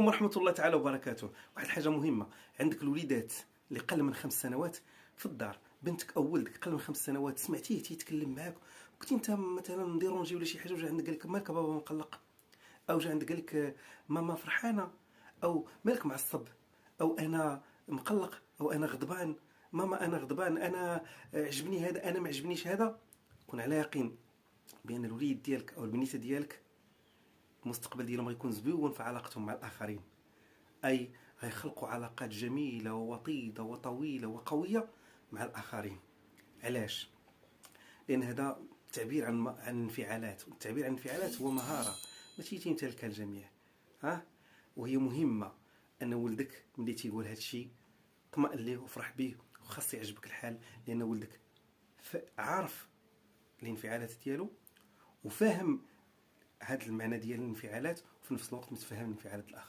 ورحمة الله تعالى وبركاته. واحد الحاجة مهمة، عندك الوليدات اللي قل من 5 سنوات في الدار، بنتك او ولدك قل من 5 سنوات، سمعتيه تيتكلم معاك وكنتي انت مثلا مديرونجي ولا شي حاجه، وجا عندك قال لك مالك بابا مقلق، او جا عندك قال لك ماما فرحانه، او مالك معصب، او انا مقلق، او انا غضبان، ماما انا غضبان، انا عجبني هذا، انا ما عجبنيش هذا. كون على يقين بان الوليد ديالك او البنيته ديالك المستقبل ديالهم غيكون زويون في علاقتهم مع الاخرين، أي غيخلقوا علاقات جميلة ووطيدة وطويلة وقوية مع الآخرين. علاش؟ لأن هذا تعبير عن الانفعالات، والتعبير عن الانفعالات هو مهارة ماشي تيمتلكها الجميع. وهي مهمة أن ولدك ملي تيقول هذا الشيء طمئن ليه وفرح به، وخاص يعجبك الحال، لأن ولدك عارف الانفعالات ديالو وفاهم هذا المعنى ديال الانفعالات، وفي نفس الوقت متفهم انفعالات الآخرين.